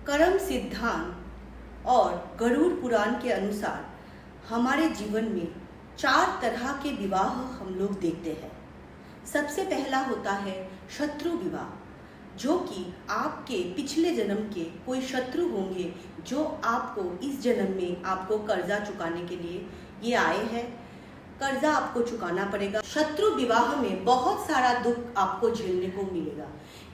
कर्म सिद्धांत और गरुड़ पुराण के अनुसार हमारे जीवन में 4 तरह के विवाह हम लोग देखते हैं। सबसे पहला होता है शत्रु विवाह, जो कि आपके पिछले जन्म के कोई शत्रु होंगे जो आपको इस जन्म में आपको कर्जा चुकाने के लिए ये आए हैं। कर्जा आपको चुकाना पड़ेगा। शत्रु विवाह में बहुत सारा दुख आपको झेलने को मिलेगा,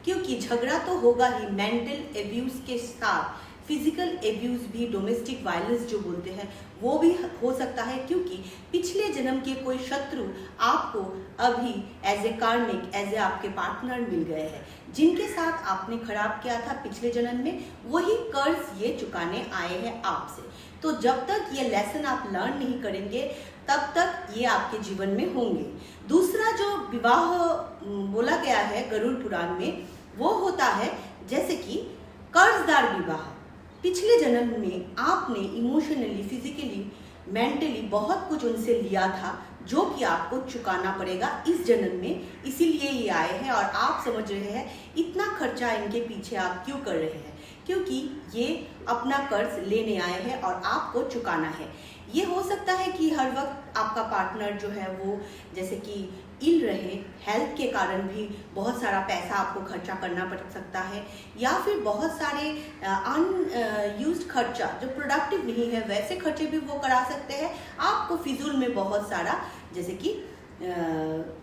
क्योंकि झगड़ा तो होगा ही, मेंटल एब्यूज के साथ फिजिकल एब्यूज भी, डोमेस्टिक वायलेंस जो बोलते हैं वो भी हो सकता है, क्योंकि पिछले जन्म के कोई शत्रु आपको अभी एज ए कार्मिक, एज ए आपके पार्टनर मिल गए हैं, जिनके साथ आपने खराब किया था पिछले जन्म में, वही कर्ज ये चुकाने आए हैं आपसे। तो जब तक ये लेसन आप लर्न नहीं करेंगे तब तक ये आपके जीवन में होंगे। दूसरा जो विवाह बोला गया है गरुड़ पुराण में, वो होता है जैसे कि कर्जदार विवाह। पिछले जन्म में आपने इमोशनली, फिजिकली, मेंटली बहुत कुछ उनसे लिया था जो कि आपको चुकाना पड़ेगा इस जन्म में, इसीलिए ये आए हैं। और आप समझ रहे हैं इतना खर्चा इनके पीछे आप क्यों कर रहे हैं, क्योंकि ये अपना कर्ज लेने आए हैं और आपको चुकाना है। ये हो सकता है कि हर वक्त आपका पार्टनर जो है वो जैसे कि इल रहे, हेल्थ के कारण भी बहुत सारा पैसा आपको खर्चा करना पड़ सकता है, या फिर बहुत सारे अनयूज्ड खर्चा जो प्रोडक्टिव नहीं है वैसे खर्चे भी वो करा सकते हैं आपको। फिजूल में बहुत सारा जैसे कि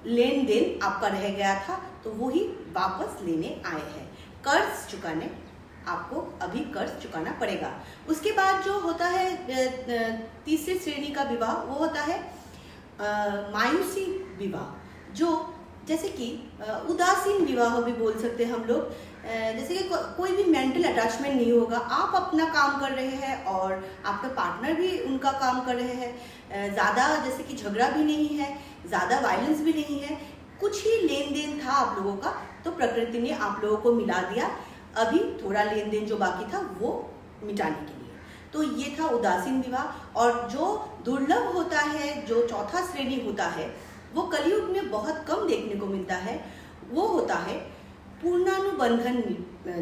लेन देन आपका रह गया था तो वही वापस लेने आए हैं। कर्ज चुकाने आपको अभी कर्ज चुकाना पड़ेगा। उसके बाद जो होता है तीसरी श्रेणी का विवाह, वो होता है मायूसी विवाह, जो जैसे कि उदासीन विवाह भी बोल सकते हैं हम लोग। जैसे कि कोई भी मेंटल अटैचमेंट नहीं होगा, आप अपना काम कर रहे हैं और आपका पार्टनर भी उनका काम कर रहे हैं। ज़्यादा जैसे कि झगड़ा भी नहीं है, ज़्यादा वायलेंस भी नहीं है, कुछ ही लेन देन था आप लोगों का, तो प्रकृति ने आप लोगों को मिला दिया। अभी थोड़ा लेन देन जो बाकी था वो मिटाने के लिए, तो ये था उदासीन विवाह। और जो दुर्लभ होता है, जो चौथा श्रेणी होता है, वो कलयुग में बहुत कम देखने को मिलता है। वो होता है पूर्णानुबंधन,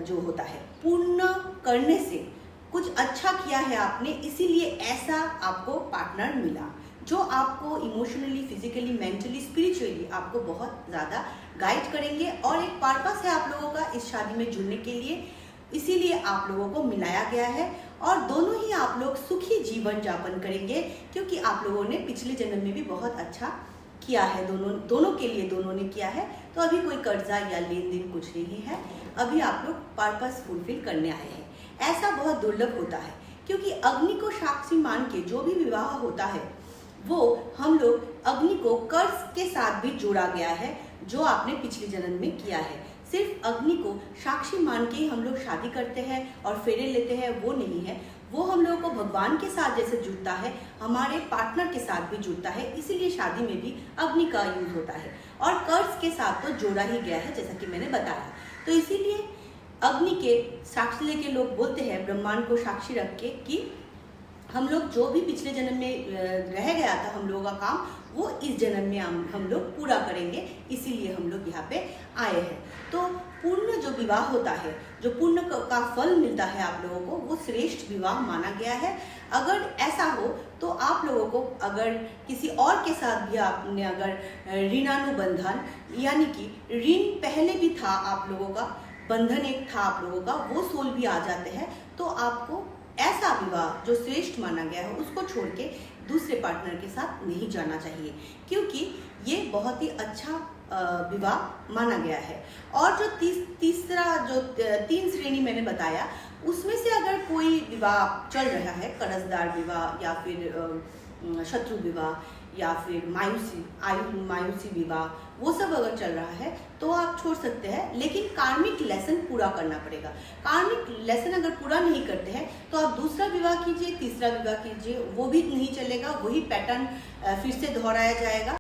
जो होता है पूर्ण करने से कुछ अच्छा किया है आपने, इसीलिए ऐसा आपको पार्टनर मिला जो आपको इमोशनली, फिजिकली, मेंटली, स्पिरिचुअली आपको बहुत ज़्यादा गाइड करेंगे। और एक पर्पस है आप लोगों का इस शादी में जुड़ने के लिए, इसीलिए आप लोगों को मिलाया गया है। और दोनों ही आप लोग सुखी जीवन यापन करेंगे, क्योंकि आप लोगों ने पिछले जन्म में भी बहुत अच्छा किया है, दोनों के लिए दोनों ने किया है। तो अभी कोई कर्जा या लेन देन कुछ नहीं है, अभी आप लोग पर्पस फुलफिल करने आए हैं। ऐसा बहुत दुर्लभ होता है, क्योंकि अग्नि को साक्षी मान के जो भी विवाह होता है वो हम लोग अग्नि को कर्ज के साथ भी जोड़ा गया है, जो आपने पिछले जन्म में किया है। सिर्फ अग्नि को साक्षी मान के ही हम लोग शादी करते हैं और फेरे लेते हैं, वो नहीं है। वो हम लोगों को भगवान के साथ जैसे जुड़ता है, हमारे पार्टनर के साथ भी जुड़ता है, इसीलिए शादी में भी अग्नि का यूज होता है। और कर्ज के साथ तो जोड़ा ही गया है, जैसा कि मैंने बताया। तो इसीलिए अग्नि के साक्षी लेके लोग बोलते हैं, ब्रह्मांड को साक्षी रख के, कि हम लोग जो भी पिछले जन्म में रह गया था हम लोगों का काम, वो इस जन्म में हम लोग पूरा करेंगे, इसीलिए हम लोग यहाँ पे आए हैं। तो पूर्ण जो विवाह होता है, जो पूर्ण का फल मिलता है आप लोगों को, वो श्रेष्ठ विवाह माना गया है। अगर ऐसा हो तो आप लोगों को, अगर किसी और के साथ भी आपने अगर ऋणानुबंधन, यानी कि ऋण पहले भी था आप लोगों का, बंधन एक था आप लोगों का, वो सोल भी आ जाते हैं, तो आपको ऐसा विवाह जो श्रेष्ठ माना गया है उसको छोड़ के दूसरे पार्टनर के साथ नहीं जाना चाहिए, क्योंकि ये बहुत ही अच्छा विवाह माना गया है। और जो तीसरा जो 3 श्रेणी मैंने बताया, उसमें से अगर कोई विवाह चल रहा है, कर्जदार विवाह या फिर शत्रु विवाह या फिर मायूसी विवाह, वो सब अगर चल रहा है तो आप छोड़ सकते हैं, लेकिन कार्मिक लेसन पूरा करना पड़ेगा। कार्मिक लेसन अगर पूरा नहीं करते हैं तो आप दूसरा विवाह कीजिए, तीसरा विवाह कीजिए, वो भी नहीं चलेगा, वही पैटर्न फिर से दोहराया जाएगा।